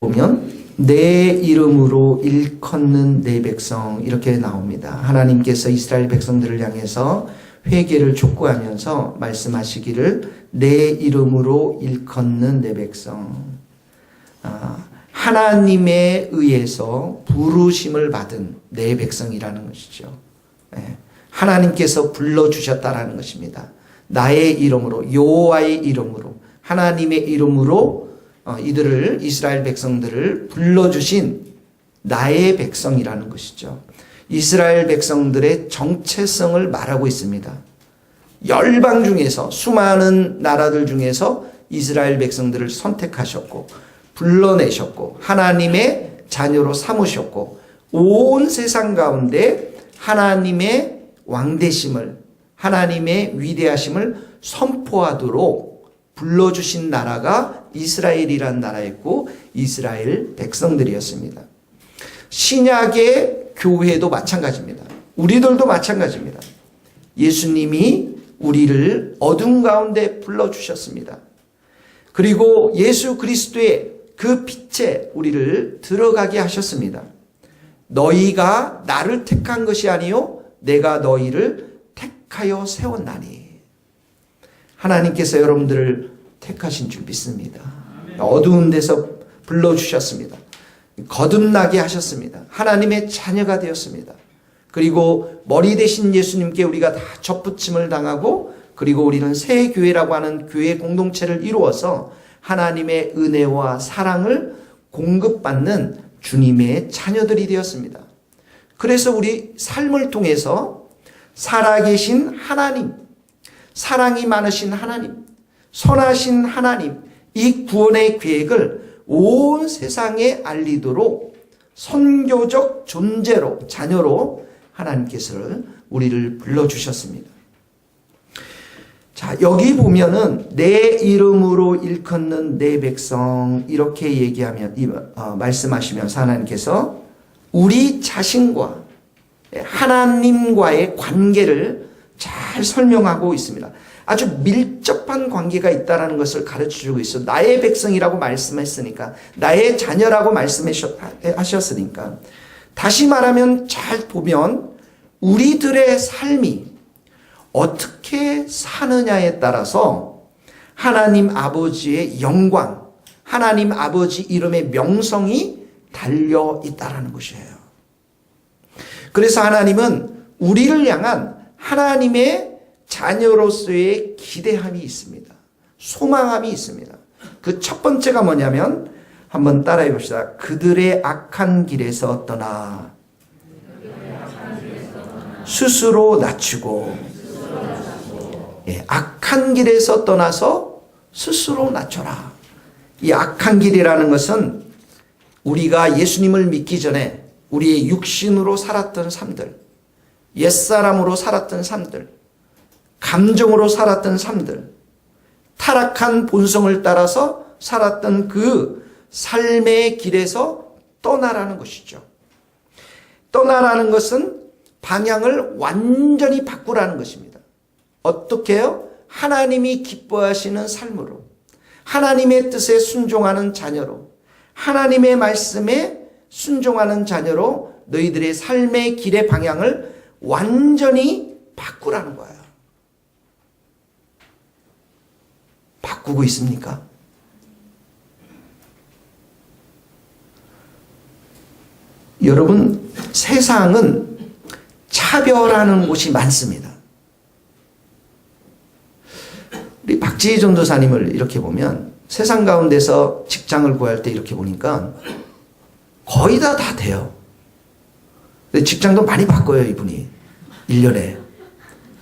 보면 내 이름으로 일컫는 내 백성 이렇게 나옵니다. 하나님께서 이스라엘 백성들을 향해서 회개를 촉구하면서 말씀하시기를 내 이름으로 일컫는 내 백성, 하나님에 의해서 부르심을 받은 내 백성이라는 것이죠. 하나님께서 불러주셨다라는 것입니다. 나의 이름으로, 여호와의 이름으로, 하나님의 이름으로 이들을, 이스라엘 백성들을 불러주신 나의 백성이라는 것이죠. 이스라엘 백성들의 정체성을 말하고 있습니다. 열방 중에서, 수많은 나라들 중에서 이스라엘 백성들을 선택하셨고 불러내셨고 하나님의 자녀로 삼으셨고 온 세상 가운데 하나님의 왕되심을, 하나님의 위대하심을 선포하도록 불러주신 나라가 이스라엘이라는 나라였고 이스라엘 백성들이었습니다. 신약의 교회도 마찬가지입니다. 우리들도 마찬가지입니다. 예수님이 우리를 어둠 가운데 불러주셨습니다. 그리고 예수 그리스도의 그 빛에 우리를 들어가게 하셨습니다. 너희가 나를 택한 것이 아니요 내가 너희를 택하여 세웠나니. 하나님께서 여러분들을 택하신 줄 믿습니다. 어두운 데서 불러주셨습니다. 거듭나게 하셨습니다. 하나님의 자녀가 되었습니다. 그리고 머리 대신 예수님께 우리가 다 접붙임을 당하고 그리고 우리는 새 교회라고 하는 교회 공동체를 이루어서 하나님의 은혜와 사랑을 공급받는 주님의 자녀들이 되었습니다. 그래서 우리 삶을 통해서 살아계신 하나님, 사랑이 많으신 하나님, 선하신 하나님, 이 구원의 계획을 온 세상에 알리도록 선교적 존재로, 자녀로 하나님께서 우리를 불러주셨습니다. 자, 여기 보면은 내 이름으로 일컫는 내 백성 이렇게 얘기하면 말씀하시면서 하나님께서 우리 자신과 하나님과의 관계를 잘 설명하고 있습니다. 아주 밀접한 관계가 있다는 것을 가르쳐주고 있어. 나의 백성이라고 말씀했으니까, 나의 자녀라고 말씀하셨으니까. 다시 말하면 잘 보면 우리들의 삶이 어떻게 사느냐에 따라서 하나님 아버지의 영광, 하나님 아버지 이름의 명성이 달려 있다는 것이에요. 그래서 하나님은 우리를 향한 하나님의 자녀로서의 기대함이 있습니다. 소망함이 있습니다. 그 첫 번째가 뭐냐면 한번 따라해 봅시다. 그들의 악한 길에서 떠나 스스로 낮추고, 악한 길에서 떠나서 스스로 낮춰라. 이 악한 길이라는 것은 우리가 예수님을 믿기 전에 우리의 육신으로 살았던 삶들, 옛사람으로 살았던 삶들, 감정으로 살았던 삶들, 타락한 본성을 따라서 살았던 그 삶의 길에서 떠나라는 것이죠. 떠나라는 것은 방향을 완전히 바꾸라는 것입니다. 어떻게 해요? 하나님이 기뻐하시는 삶으로, 하나님의 뜻에 순종하는 자녀로, 하나님의 말씀에 순종하는 자녀로 너희들의 삶의 길의 방향을 완전히 바꾸라는 거예요. 바꾸고 있습니까? 여러분, 세상은 차별하는 곳이 많습니다. 우리 박지희 전도사님을 이렇게 보면 세상 가운데서 직장을 구할 때 이렇게 보니까 거의 다 돼요. 근데 직장도 많이 바꿔요, 이분이. 1년에.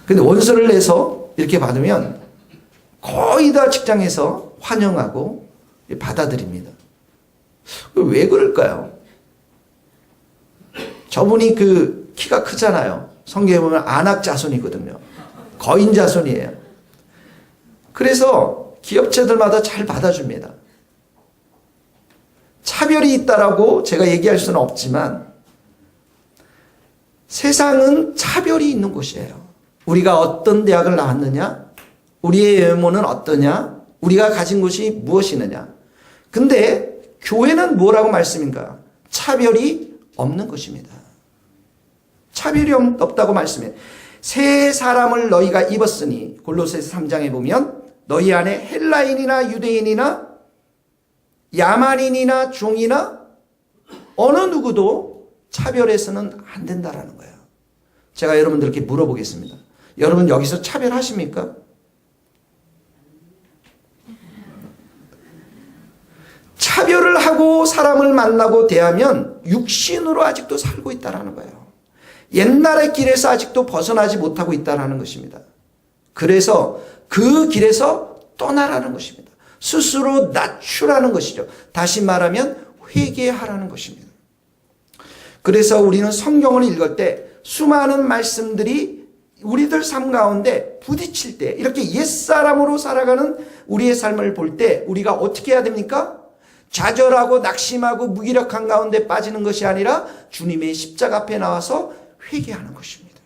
근데 원서를 내서 이렇게 받으면 거의 다 직장에서 환영하고 받아들입니다. 왜 그럴까요? 저분이 그 키가 크잖아요. 성경에 보면 안악자손이거든요. 거인자손이에요. 그래서 기업체들마다 잘 받아줍니다. 차별이 있다라고 제가 얘기할 수는 없지만 세상은 차별이 있는 곳이에요. 우리가 어떤 대학을 나왔느냐? 우리의 외모는 어떠냐? 우리가 가진 것이 무엇이느냐? 근데 교회는 뭐라고 말씀인가? 차별이 없는 것입니다. 차별이 없다고 말씀해. 새 사람을 너희가 입었으니 골로새서 3장에 보면 너희 안에 헬라인이나 유대인이나 야만인이나 종이나 어느 누구도 차별해서는 안 된다라는 거예요. 제가 여러분들께 물어보겠습니다. 여러분 여기서 차별하십니까? 차별을 하고 사람을 만나고 대하면 육신으로 아직도 살고 있다는 거예요. 옛날의 길에서 아직도 벗어나지 못하고 있다는 것입니다. 그래서 그 길에서 떠나라는 것입니다. 스스로 낮추라는 것이죠. 다시 말하면 회개하라는 것입니다. 그래서 우리는 성경을 읽을 때 수많은 말씀들이 우리들 삶 가운데 부딪힐 때 이렇게 옛사람으로 살아가는 우리의 삶을 볼 때 우리가 어떻게 해야 됩니까? 좌절하고 낙심하고 무기력한 가운데 빠지는 것이 아니라 주님의 십자가 앞에 나와서 회개하는 것입니다.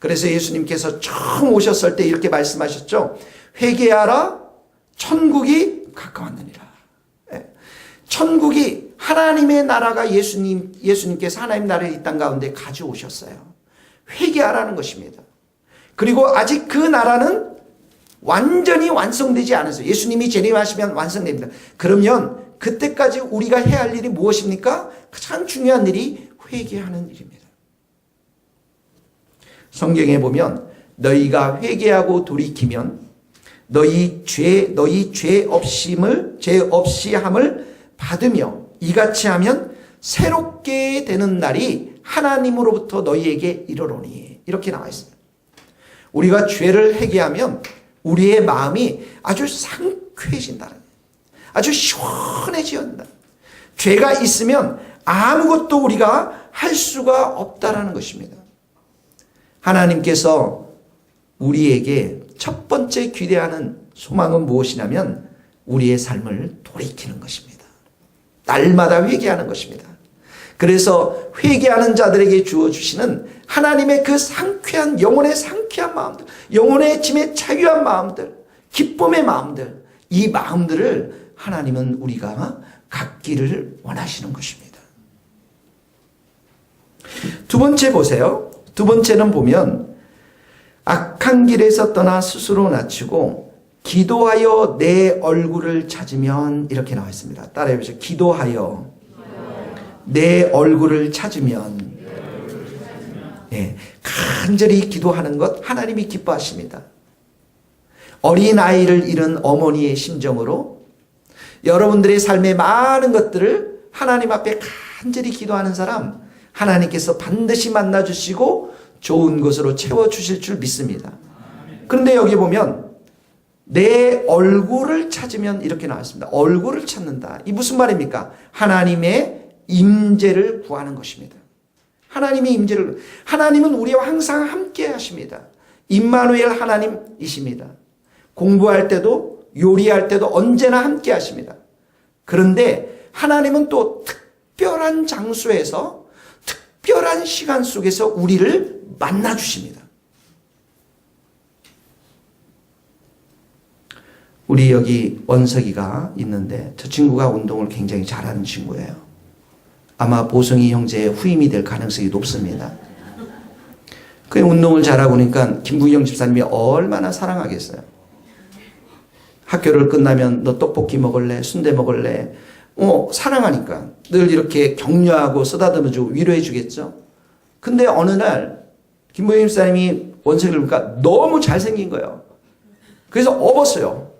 그래서 예수님께서 처음 오셨을 때 이렇게 말씀하셨죠. 회개하라, 천국이 가까웠느니라. 천국이 하나님의 나라가 예수님께서 하나님 나라의 이 땅 가운데 가져오셨어요. 회개하라는 것입니다. 그리고 아직 그 나라는 완전히 완성되지 않았어요. 예수님이 재림하시면 완성됩니다. 그러면 그때까지 우리가 해야 할 일이 무엇입니까? 가장 중요한 일이 회개하는 일입니다. 성경에 보면 너희가 회개하고 돌이키면 너희 죄 없이함을 받으며 이같이 하면 새롭게 되는 날이 하나님으로부터 너희에게 이르노니. 이렇게 나와 있습니다. 우리가 죄를 회개하면 우리의 마음이 아주 상쾌해진다는, 아주 시원해진다. 죄가 있으면 아무것도 우리가 할 수가 없다라는 것입니다. 하나님께서 우리에게 첫 번째 기대하는 소망은 무엇이냐면 우리의 삶을 돌이키는 것입니다. 날마다 회개하는 것입니다. 그래서 회개하는 자들에게 주어주시는 하나님의 그 상쾌한, 영혼의 상쾌한 마음들, 영혼의 짐의 자유한 마음들, 기쁨의 마음들, 이 마음들을 하나님은 우리가 갖기를 원하시는 것입니다. 두 번째 보세요. 두 번째는 보면 악한 길에서 떠나 스스로 낮추고 기도하여 내 얼굴을 찾으면, 이렇게 나와 있습니다. 따라해 보시죠. 기도하여 내 얼굴을 찾으면. 네, 간절히 기도하는 것 하나님이 기뻐하십니다. 어린아이를 잃은 어머니의 심정으로 여러분들의 삶의 많은 것들을 하나님 앞에 간절히 기도하는 사람, 하나님께서 반드시 만나주시고 좋은 것으로 채워주실 줄 믿습니다. 그런데 여기 보면 내 얼굴을 찾으면, 이렇게 나왔습니다. 얼굴을 찾는다. 이 무슨 말입니까? 하나님의 임재를 구하는 것입니다. 하나님의 임재를, 하나님은 우리와 항상 함께 하십니다. 임마누엘 하나님이십니다. 공부할 때도 요리할 때도 언제나 함께 하십니다. 그런데 하나님은 또 특별한 장소에서 특별한 시간 속에서 우리를 만나 주십니다. 우리 여기 원석이가 있는데 저 친구가 운동을 굉장히 잘하는 친구예요. 아마 보성이 형제의 후임이 될 가능성이 높습니다. 그 운동을 잘하고 니까 김부경 집사님이 얼마나 사랑하겠어요. 학교를 끝나면 너 떡볶이 먹을래? 순대 먹을래? 사랑하니까 늘 이렇게 격려하고 쓰다듬어주고 위로해 주겠죠. 근데 어느 날 김부경 집사님이 원석이를 보니까 너무 잘생긴 거예요. 그래서 업었어요.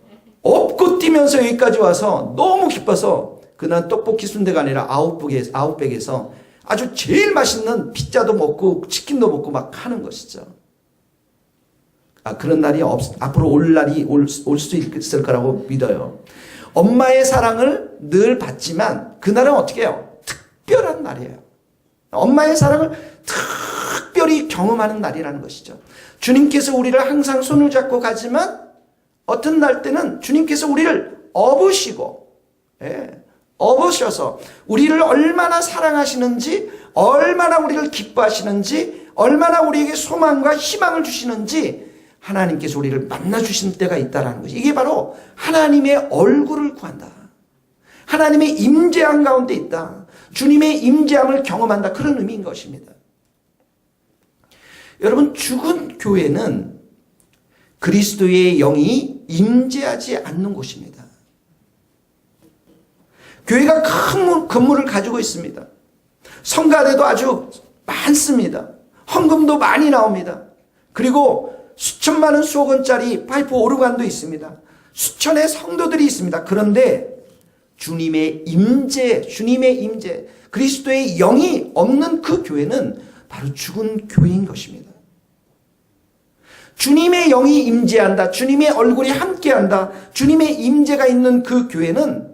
업고 뛰면서 여기까지 와서 너무 기뻐서 그날 떡볶이 순대가 아니라 아웃백에서 아주 제일 맛있는 피자도 먹고 치킨도 먹고 막 하는 것이죠. 그런 날이 앞으로 올 날이 올 수 있을 거라고 믿어요. 엄마의 사랑을 늘 받지만 그날은 어떻게 해요? 특별한 날이에요. 엄마의 사랑을 특별히 경험하는 날이라는 것이죠. 주님께서 우리를 항상 손을 잡고 가지만 어떤 날 때는 주님께서 우리를 업으시고, 업으셔서 우리를 얼마나 사랑하시는지, 얼마나 우리를 기뻐하시는지, 얼마나 우리에게 소망과 희망을 주시는지 하나님께서 우리를 만나주신 때가 있다는 것이, 이게 바로 하나님의 얼굴을 구한다. 하나님의 임재함 가운데 있다. 주님의 임재함을 경험한다. 그런 의미인 것입니다. 여러분, 죽은 교회는 그리스도의 영이 임재하지 않는 곳입니다. 교회가 큰 건물을 가지고 있습니다. 성가대도 아주 많습니다. 헌금도 많이 나옵니다. 그리고 수천만 원, 수억 원짜리 파이프 오르간도 있습니다. 수천의 성도들이 있습니다. 그런데 주님의 임재, 그리스도의 영이 없는 그 교회는 바로 죽은 교회인 것입니다. 주님의 영이 임재한다. 주님의 얼굴이 함께한다. 주님의 임재가 있는 그 교회는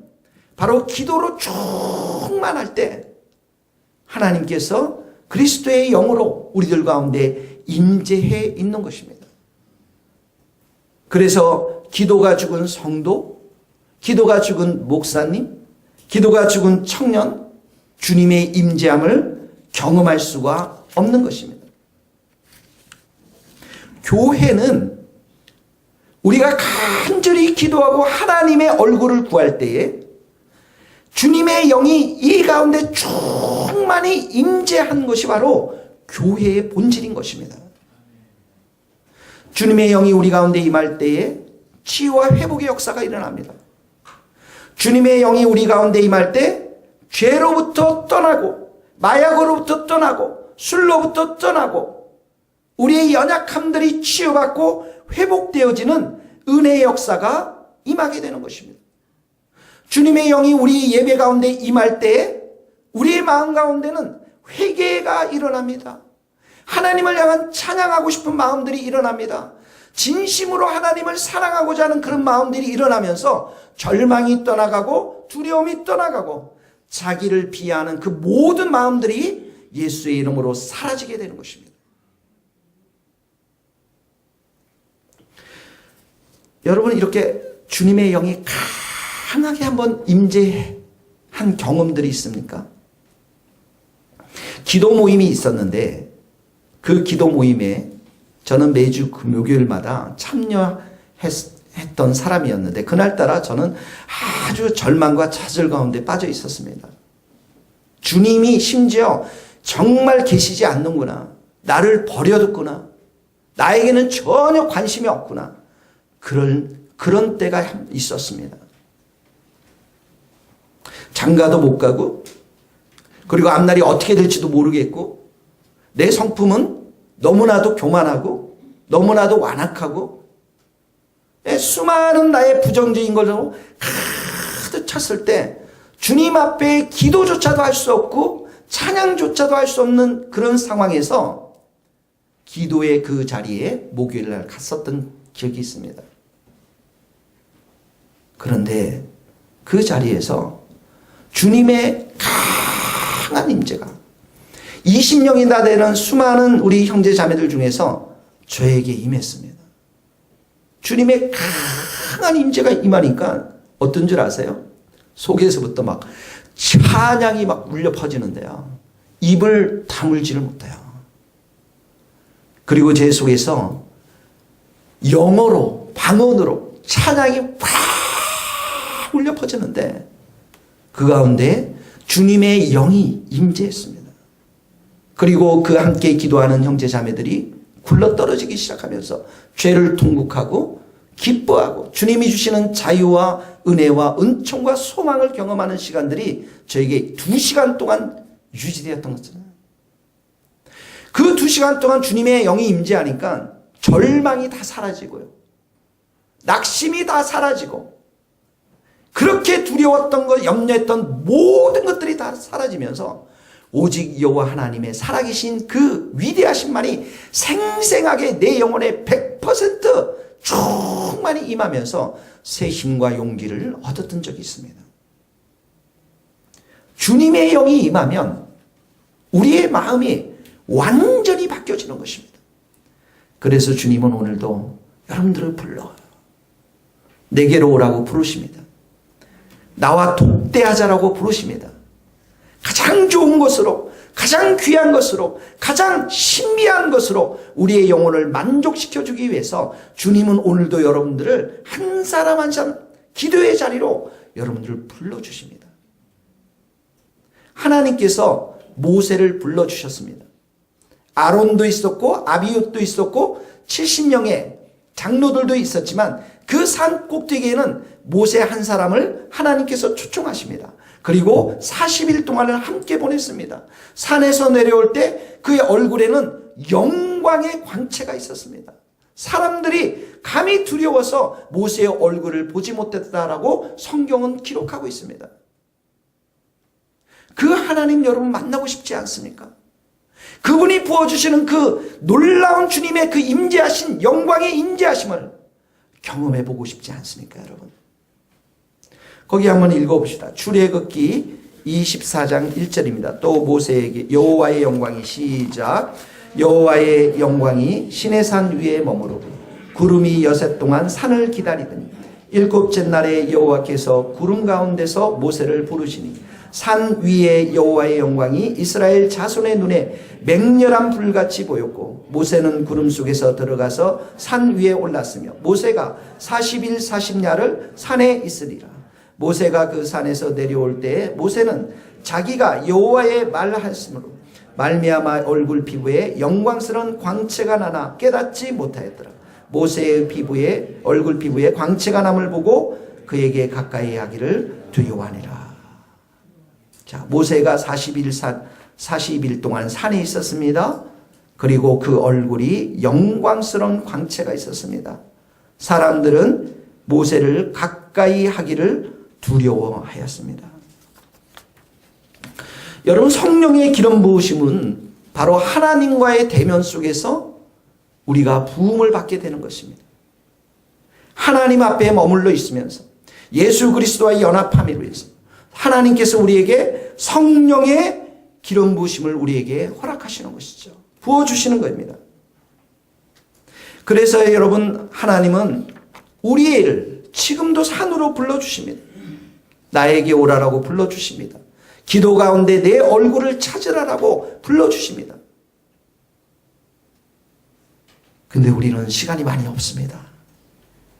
바로 기도로 충만할 때 하나님께서 그리스도의 영으로 우리들 가운데 임재해 있는 것입니다. 그래서 기도가 죽은 성도, 기도가 죽은 목사님, 기도가 죽은 청년, 주님의 임재함을 경험할 수가 없는 것입니다. 교회는 우리가 간절히 기도하고 하나님의 얼굴을 구할 때에 주님의 영이 이 가운데 충만히 임재한 것이 바로 교회의 본질인 것입니다. 주님의 영이 우리 가운데 임할 때에 치유와 회복의 역사가 일어납니다. 주님의 영이 우리 가운데 임할 때 죄로부터 떠나고 마약으로부터 떠나고 술로부터 떠나고 우리의 연약함들이 치유받고 회복되어지는 은혜의 역사가 임하게 되는 것입니다. 주님의 영이 우리 예배 가운데 임할 때에 우리의 마음 가운데는 회개가 일어납니다. 하나님을 향한 찬양하고 싶은 마음들이 일어납니다. 진심으로 하나님을 사랑하고자 하는 그런 마음들이 일어나면서 절망이 떠나가고 두려움이 떠나가고 자기를 비하하는 그 모든 마음들이 예수의 이름으로 사라지게 되는 것입니다. 여러분, 이렇게 주님의 영이 강하게 한번 임재한 경험들이 있습니까? 기도 모임이 있었는데 그 기도 모임에 저는 매주 금요일마다 참여했던 사람이었는데 그날따라 저는 아주 절망과 좌절 가운데 빠져 있었습니다. 주님이 심지어 정말 계시지 않는구나. 나를 버려뒀구나. 나에게는 전혀 관심이 없구나. 그런 때가 있었습니다. 장가도 못 가고 그리고 앞날이 어떻게 될지도 모르겠고 내 성품은 너무나도 교만하고 너무나도 완악하고 수많은 나의 부정적인 걸로 가득 찼을 때 주님 앞에 기도조차도 할 수 없고 찬양조차도 할 수 없는 그런 상황에서 기도의 그 자리에 목요일 날 갔었던 기억이 있습니다. 그런데 그 자리에서 주님의 강한 임재가 20명이나 되는 수많은 우리 형제 자매들 중에서 저에게 임했습니다. 주님의 강한 임재가 임하니까 어떤 줄 아세요? 속에서부터 막 찬양이 막 울려 퍼지는데요. 입을 다물지를 못해요. 그리고 제 속에서 영어로 방언으로 찬양이 확 울려 퍼지는데 그 가운데 주님의 영이 임재했습니다. 그리고 그 함께 기도하는 형제 자매들이 굴러떨어지기 시작하면서 죄를 통곡하고 기뻐하고 주님이 주시는 자유와 은혜와 은총과 소망을 경험하는 시간들이 저에게 2시간 동안 유지되었던 것이잖아요. 그 2시간 동안 주님의 영이 임재하니까 절망이 다 사라지고요. 낙심이 다 사라지고 그렇게 두려웠던 것, 염려했던 모든 것들이 다 사라지면서 오직 여호와 하나님의 살아계신 그 위대하신만이 생생하게 내 영혼에 100% 충만히 임하면서 새 힘과 용기를 얻었던 적이 있습니다. 주님의 영이 임하면 우리의 마음이 완전히 바뀌어지는 것입니다. 그래서 주님은 오늘도 여러분들을 불러요. 내게로 오라고 부르십니다. 나와 독대하자라고 부르십니다. 가장 좋은 것으로, 가장 귀한 것으로, 가장 신비한 것으로 우리의 영혼을 만족시켜주기 위해서 주님은 오늘도 여러분들을 한 사람 한 사람 기도의 자리로 여러분들을 불러주십니다. 하나님께서 모세를 불러주셨습니다. 아론도 있었고 아비웃도 있었고 70명의 장로들도 있었지만 그 산 꼭대기에는 모세 한 사람을 하나님께서 초청하십니다. 그리고 40일 동안을 함께 보냈습니다. 산에서 내려올 때 그의 얼굴에는 영광의 광채가 있었습니다. 사람들이 감히 두려워서 모세의 얼굴을 보지 못했다라고 성경은 기록하고 있습니다. 그 하나님 여러분 만나고 싶지 않습니까? 그분이 부어주시는 그 놀라운 주님의 그 임재하신 영광의 임재하심을 경험해 보고 싶지 않습니까, 여러분? 거기 한번 읽어봅시다. 출애굽기 24장 1절입니다. 또 모세에게 여호와의 영광이 시작. 여호와의 영광이 시내산 위에 머무르고 구름이 여섯 동안 산을 기다리더니 일곱째 날에 여호와께서 구름 가운데서 모세를 부르시니 산 위에 여호와의 영광이 이스라엘 자손의 눈에 맹렬한 불같이 보였고 모세는 구름 속에서 들어가서 산 위에 올랐으며 모세가 40일 40야를 산에 있으리라. 모세가 그 산에서 내려올 때에 모세는 자기가 여호와의 말하심으로 말미암아 얼굴 피부에 영광스러운 광채가 나나 깨닫지 못하였더라. 모세의 피부에 얼굴 피부에 광채가 남을 보고 그에게 가까이 하기를 두려워하니라. 자, 모세가 40일 동안 산에 있었습니다. 그리고 그 얼굴이 영광스러운 광채가 있었습니다. 사람들은 모세를 가까이 하기를 두려워하였습니다. 여러분, 성령의 기름 부으심은 바로 하나님과의 대면 속에서 우리가 부음을 받게 되는 것입니다. 하나님 앞에 머물러 있으면서 예수 그리스도와 연합함으로 해서 하나님께서 우리에게 성령의 기름 부으심을 우리에게 허락하시는 것이죠. 부어주시는 겁니다. 그래서 여러분, 하나님은 우리를 지금도 산으로 불러주십니다. 나에게 오라라고 불러주십니다. 기도 가운데 내 얼굴을 찾으라라고 불러주십니다. 근데 우리는 시간이 많이 없습니다.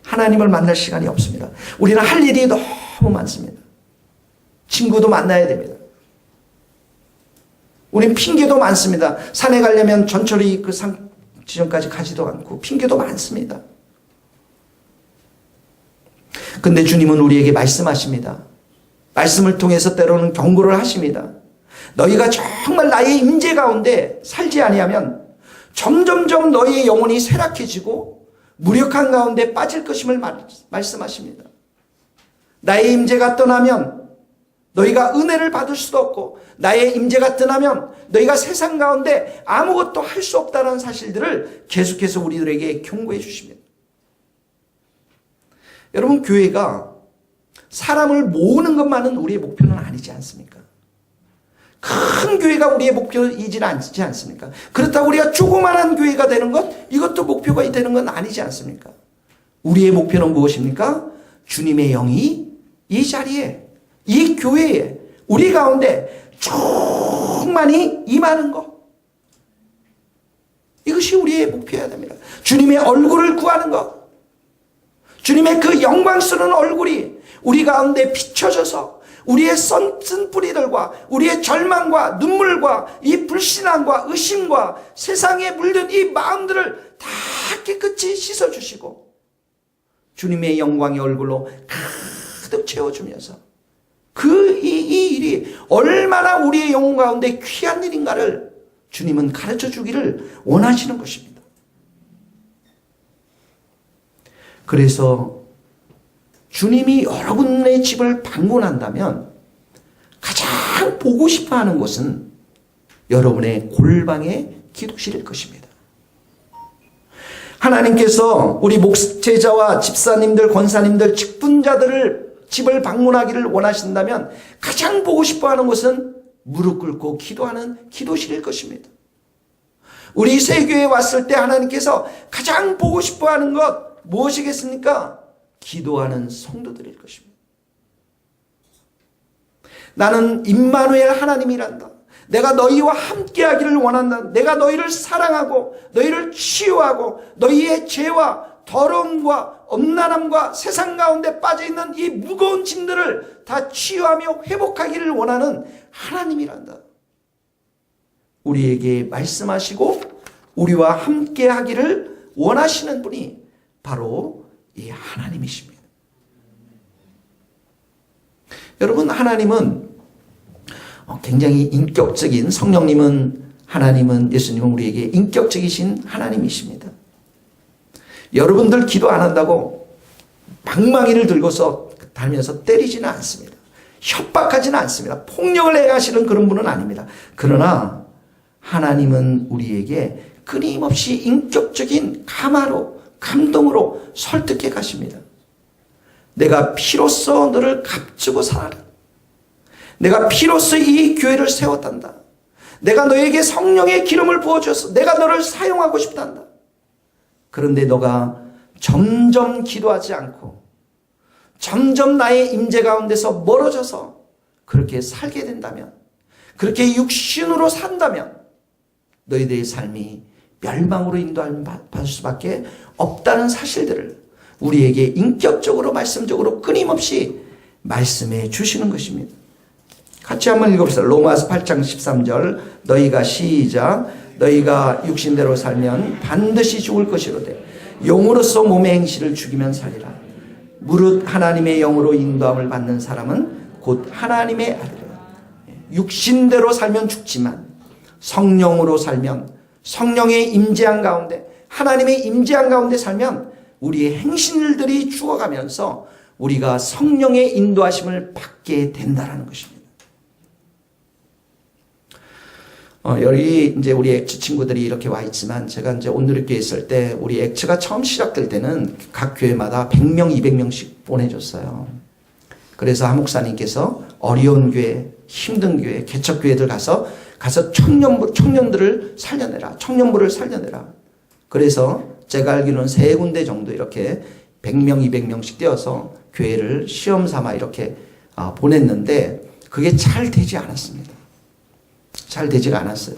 하나님을 만날 시간이 없습니다. 우리는 할 일이 너무 많습니다. 친구도 만나야 됩니다. 우린 핑계도 많습니다. 산에 가려면 전철이 그 산 지점까지 가지도 않고 핑계도 많습니다. 근데 주님은 우리에게 말씀하십니다. 말씀을 통해서 때로는 경고를 하십니다. 너희가 정말 나의 임재 가운데 살지 아니하면 점점점 너희의 영혼이 쇠락해지고 무력한 가운데 빠질 것임을 말씀하십니다. 나의 임재가 떠나면 너희가 은혜를 받을 수도 없고 나의 임재가 떠나면 너희가 세상 가운데 아무것도 할 수 없다는 사실들을 계속해서 우리들에게 경고해 주십니다. 여러분, 교회가 사람을 모으는 것만은 우리의 목표는 아니지 않습니까? 큰 교회가 우리의 목표이지는 않지 않습니까? 그렇다고 우리가 조그만한 교회가 되는 것, 이것도 목표가 되는 건 아니지 않습니까? 우리의 목표는 무엇입니까? 주님의 영이 이 자리에, 이 교회에, 우리 가운데 충만히 임하는 것. 이것이 우리의 목표여야 됩니다. 주님의 얼굴을 구하는 것. 주님의 그 영광스러운 얼굴이 우리 가운데 비춰져서 우리의 썬 뿌리들과 우리의 절망과 눈물과 이 불신앙과 의심과 세상에 물든 이 마음들을 다 깨끗이 씻어주시고 주님의 영광의 얼굴로 가득 채워주면서 이 일이 얼마나 우리의 영혼 가운데 귀한 일인가를 주님은 가르쳐 주기를 원하시는 것입니다. 그래서 주님이 여러분의 집을 방문한다면 가장 보고 싶어하는 곳은 여러분의 골방의 기도실일 것입니다. 하나님께서 우리 목회자와 집사님들, 권사님들, 직분자들을 집을 방문하기를 원하신다면 가장 보고 싶어하는 곳은 무릎 꿇고 기도하는 기도실일 것입니다. 우리 세교회에 왔을 때 하나님께서 가장 보고 싶어하는 것 무엇이겠습니까? 기도하는 성도들일 것입니다. 나는 임마누엘 하나님이란다. 내가 너희와 함께하기를 원한다. 내가 너희를 사랑하고 너희를 치유하고 너희의 죄와 더러움과 엄난함과 세상 가운데 빠져있는 이 무거운 짐들을 다 치유하며 회복하기를 원하는 하나님이란다. 우리에게 말씀하시고 우리와 함께 하기를 원하시는 분이 바로 이 하나님이십니다. 여러분, 하나님은 굉장히 인격적인, 성령님은, 하나님은, 예수님은 우리에게 인격적이신 하나님이십니다. 여러분들 기도 안 한다고 방망이를 들고서 달면서 때리지는 않습니다. 협박하지는 않습니다. 폭력을 행하시는 그런 분은 아닙니다. 그러나 하나님은 우리에게 끊임없이 인격적인 감화로, 감동으로 설득해 가십니다. 내가 피로써 너를 값주고 살아라. 내가 피로써 이 교회를 세웠단다. 내가 너에게 성령의 기름을 부어줘서 내가 너를 사용하고 싶단다. 그런데 너가 점점 기도하지 않고 점점 나의 임재 가운데서 멀어져서 그렇게 살게 된다면, 그렇게 육신으로 산다면 너희들의 삶이 멸망으로 인도함을 받을 수밖에 없다는 사실들을 우리에게 인격적으로, 말씀적으로 끊임없이 말씀해 주시는 것입니다. 같이 한번 읽어보세요. 로마서 8장 13절. 너희가 시작. 너희가 육신대로 살면 반드시 죽을 것이로되 영으로서 몸의 행실을 죽이면 살리라. 무릇 하나님의 영으로 인도함을 받는 사람은 곧 하나님의 아들이라. 육신대로 살면 죽지만 성령으로 살면, 성령의 임재한 가운데, 하나님의 임재한 가운데 살면 우리의 행실들이 죽어가면서 우리가 성령의 인도하심을 받게 된다는 것입니다. 여기 이제 우리 액츠 친구들이 이렇게 와 있지만, 제가 이제 온누리교회 있을 때 우리 액츠가 처음 시작될 때는 각 교회마다 100명, 200명씩 보내줬어요. 그래서 한 목사님께서 어려운 교회, 힘든 교회, 개척교회들 가서 청년들을 살려내라. 청년부를 살려내라. 그래서 제가 알기로는 3군데 정도 이렇게 100명, 200명씩 떼어서 교회를 시험 삼아 이렇게 보냈는데 그게 잘 되지 않았습니다. 잘 되지가 않았어요.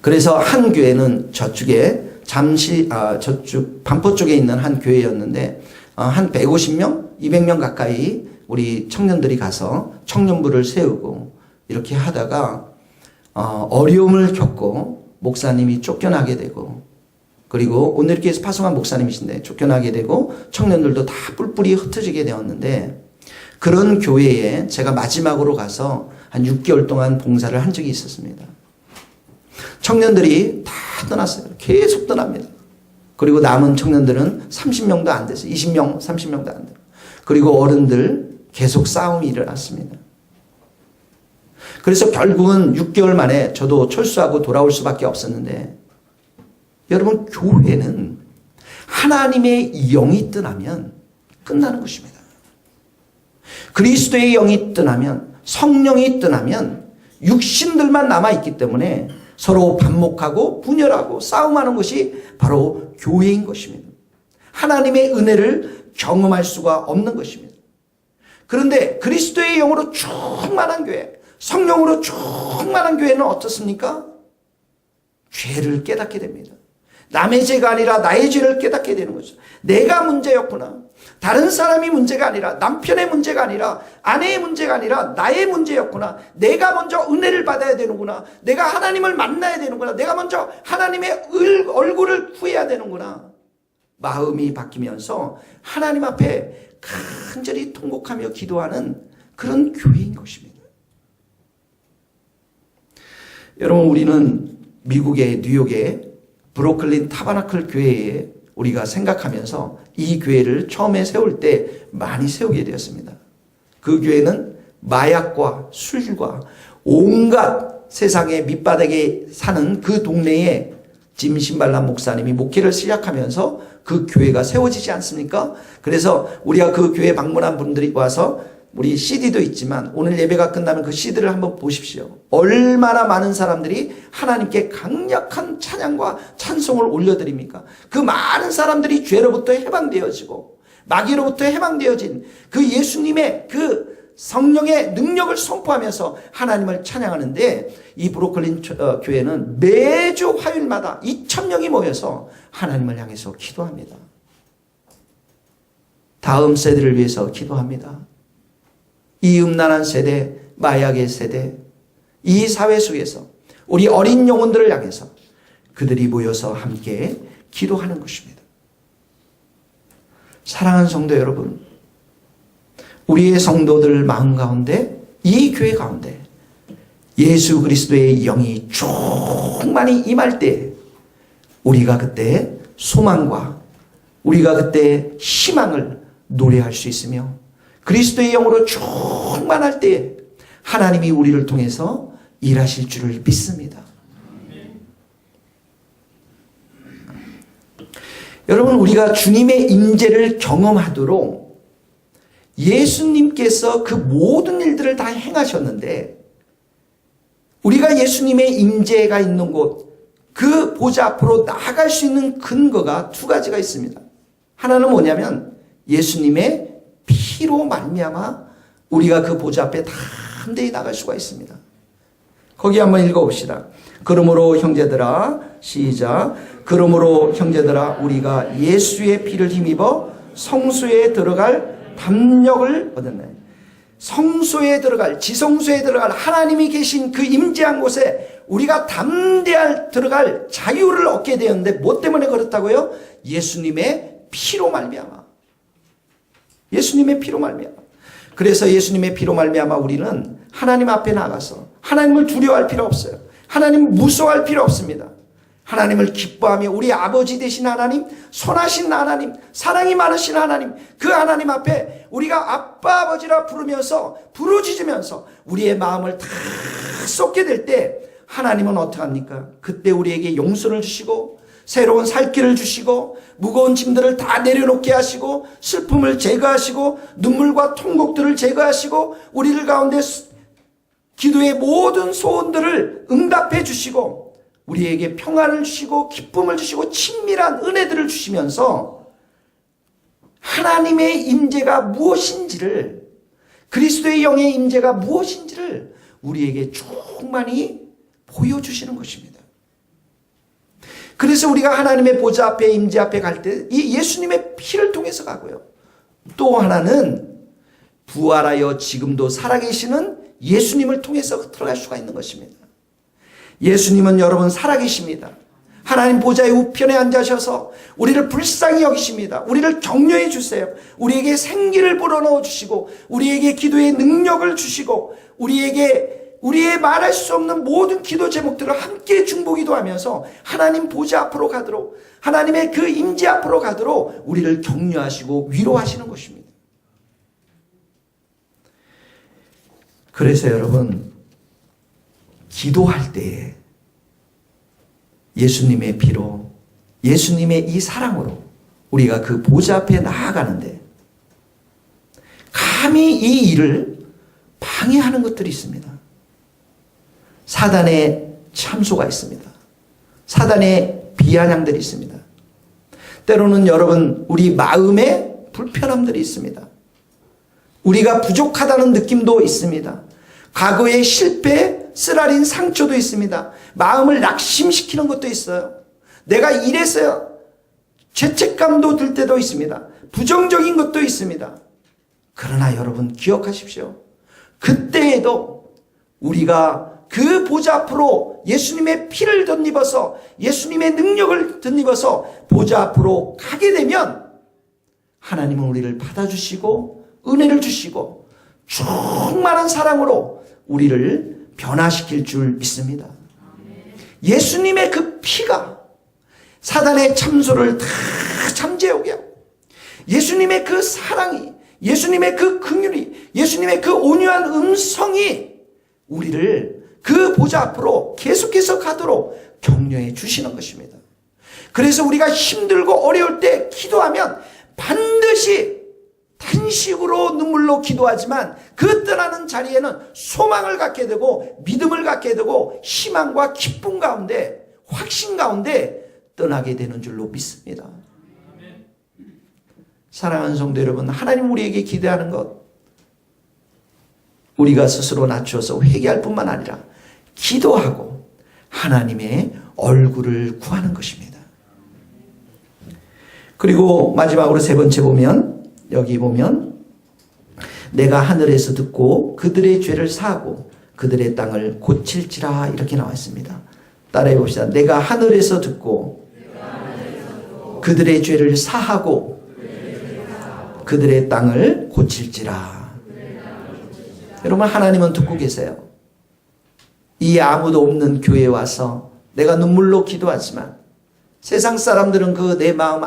그래서 한 교회는 저쪽에 저쪽 반포 쪽에 있는 한 교회였는데 한 150명, 200명 가까이 우리 청년들이 가서 청년부를 세우고 이렇게 하다가 어려움을 겪고 목사님이 쫓겨나게 되고, 그리고 온누리교회에서 파송한 목사님이신데 쫓겨나게 되고 청년들도 다 뿔뿔이 흩어지게 되었는데, 그런 교회에 제가 마지막으로 가서 한 6개월 동안 봉사를 한 적이 있었습니다. 청년들이 다 떠났어요. 계속 떠납니다. 그리고 남은 청년들은 30명도 안 됐어요. 20명, 30명도 안 돼요. 그리고 어른들 계속 싸움이 일어났습니다. 그래서 결국은 6개월 만에 저도 철수하고 돌아올 수밖에 없었는데, 여러분, 교회는 하나님의 영이 떠나면 끝나는 것입니다. 그리스도의 영이 떠나면, 성령이 떠나면 육신들만 남아있기 때문에 서로 반목하고 분열하고 싸움하는 것이 바로 교회인 것입니다. 하나님의 은혜를 경험할 수가 없는 것입니다. 그런데 그리스도의 영으로 충만한 교회, 성령으로 충만한 교회는 어떻습니까? 죄를 깨닫게 됩니다. 남의 죄가 아니라 나의 죄를 깨닫게 되는 거죠. 내가 문제였구나. 다른 사람이 문제가 아니라, 남편의 문제가 아니라, 아내의 문제가 아니라 나의 문제였구나. 내가 먼저 은혜를 받아야 되는구나. 내가 하나님을 만나야 되는구나. 내가 먼저 하나님의 얼굴을 구해야 되는구나. 마음이 바뀌면서 하나님 앞에 간절히 통곡하며 기도하는 그런 교회인 것입니다. 여러분, 우리는 미국의 뉴욕의 브루클린 타버나클 교회에 우리가 생각하면서 이 교회를 처음에 세울 때 많이 세우게 되었습니다. 그 교회는 마약과 술과 온갖 세상의 밑바닥에 사는 그 동네에 짐 신발람 목사님이 목회를 시작하면서 그 교회가 세워지지 않습니까? 그래서 우리가 그 교회 방문한 분들이 와서, 우리 CD도 있지만 오늘 예배가 끝나면 그 CD를 한번 보십시오. 얼마나 많은 사람들이 하나님께 강력한 찬양과 찬송을 올려드립니까? 그 많은 사람들이 죄로부터 해방되어지고 마귀로부터 해방되어진 그 예수님의 그 성령의 능력을 선포하면서 하나님을 찬양하는데, 이 브로클린 교회는 매주 화요일마다 2,000명이 모여서 하나님을 향해서 기도합니다. 다음 세대를 위해서 기도합니다. 이 음란한 세대, 마약의 세대, 이 사회 속에서 우리 어린 영혼들을 향해서 그들이 모여서 함께 기도하는 것입니다. 사랑하는 성도 여러분, 우리의 성도들 마음 가운데, 이 교회 가운데 예수 그리스도의 영이 충만히 임할 때, 우리가 그때 소망과 우리가 그때 희망을 노래할 수 있으며, 그리스도의 영으로 충만할 때 하나님이 우리를 통해서 일하실 줄을 믿습니다. 여러분, 우리가 주님의 임재를 경험하도록 예수님께서 그 모든 일들을 다 행하셨는데, 우리가 예수님의 임재가 있는 곳, 그 보좌 앞으로 나아갈 수 있는 근거가 두 가지가 있습니다. 하나는 뭐냐면 예수님의 피로 말미암아 우리가 그 보좌 앞에 담대히 나갈 수가 있습니다. 거기 한번 읽어봅시다. 그러므로 형제들아, 시작. 그러므로 형제들아, 우리가 예수의 피를 힘입어 성소에 들어갈 담력을 얻었네. 성소에 들어갈, 지성소에 들어갈 하나님이 계신 그 임재한 곳에 우리가 담대할 들어갈 자유를 얻게 되었는데, 뭐 때문에 그렇다고요? 예수님의 피로 말미암아. 예수님의 피로 말미암아. 그래서 예수님의 피로 말미암아 우리는 하나님 앞에 나가서 하나님을 두려워할 필요 없어요. 하나님을 무서워할 필요 없습니다. 하나님을 기뻐하며 우리 아버지 되신 하나님, 선하신 하나님, 사랑이 많으신 하나님, 그 하나님 앞에 우리가 아빠 아버지라 부르면서 부르짖으면서 우리의 마음을 다 쏟게 될 때, 하나님은 어떡합니까? 그때 우리에게 용서를 주시고 새로운 살 길을 주시고 무거운 짐들을 다 내려놓게 하시고 슬픔을 제거하시고 눈물과 통곡들을 제거하시고 우리들 가운데 기도의 모든 소원들을 응답해 주시고 우리에게 평안을 주시고 기쁨을 주시고 친밀한 은혜들을 주시면서 하나님의 임재가 무엇인지를, 그리스도의 영의 임재가 무엇인지를 우리에게 충만히 보여주시는 것입니다. 그래서 우리가 하나님의 보좌 앞에, 임재 앞에 갈 때 이 예수님의 피를 통해서 가고요. 또 하나는 부활하여 지금도 살아계시는 예수님을 통해서 들어갈 수가 있는 것입니다. 예수님은 여러분 살아계십니다. 하나님 보좌의 우편에 앉으셔서 우리를 불쌍히 여기십니다. 우리를 격려해 주세요. 우리에게 생기를 불어넣어 주시고 우리에게 기도의 능력을 주시고 우리의 말할 수 없는 모든 기도 제목들을 함께 중보기도 하면서 하나님 보좌 앞으로 가도록, 하나님의 그 임재 앞으로 가도록 우리를 격려하시고 위로하시는 것입니다. 그래서 여러분, 기도할 때 예수님의 피로, 예수님의 이 사랑으로 우리가 그 보좌 앞에 나아가는데, 감히 이 일을 방해하는 것들이 있습니다. 사단의 참소가 있습니다. 사단의 비아냥들이 있습니다. 때로는 여러분, 우리 마음에 불편함들이 있습니다. 우리가 부족하다는 느낌도 있습니다. 과거의 실패, 쓰라린 상처도 있습니다. 마음을 낙심시키는 것도 있어요. 내가 이래서요. 죄책감도 들 때도 있습니다. 부정적인 것도 있습니다. 그러나 여러분 기억하십시오. 그때에도 우리가 그 보좌 앞으로 예수님의 피를 덧입어서 예수님의 능력을 덧입어서 보좌 앞으로 가게 되면 하나님은 우리를 받아주시고 은혜를 주시고 충만한 사랑으로 우리를 변화시킬 줄 믿습니다. 예수님의 그 피가 사단의 참소를 다 잠재우게 하고 예수님의 그 사랑이, 예수님의 그 긍휼이, 예수님의 그 온유한 음성이 우리를 그 보좌 앞으로 계속해서 가도록 격려해 주시는 것입니다. 그래서 우리가 힘들고 어려울 때 기도하면 반드시 단식으로 눈물로 기도하지만 그 떠나는 자리에는 소망을 갖게 되고 믿음을 갖게 되고 희망과 기쁨 가운데, 확신 가운데 떠나게 되는 줄로 믿습니다. 사랑하는 성도 여러분, 하나님 우리에게 기대하는 것, 우리가 스스로 낮추어서 회개할 뿐만 아니라 기도하고 하나님의 얼굴을 구하는 것입니다. 그리고 마지막으로 세 번째 보면, 여기 보면 내가 하늘에서 듣고 그들의 죄를 사하고 그들의 땅을 고칠지라 이렇게 나와 있습니다. 따라해 봅시다. 내가 하늘에서 듣고 그들의 죄를 사하고 그들의 땅을 고칠지라. 여러분, 하나님은 듣고 계세요. 이 아무도 없는 교회에 와서 내가 눈물로 기도하지만 세상 사람들은 그 내 마음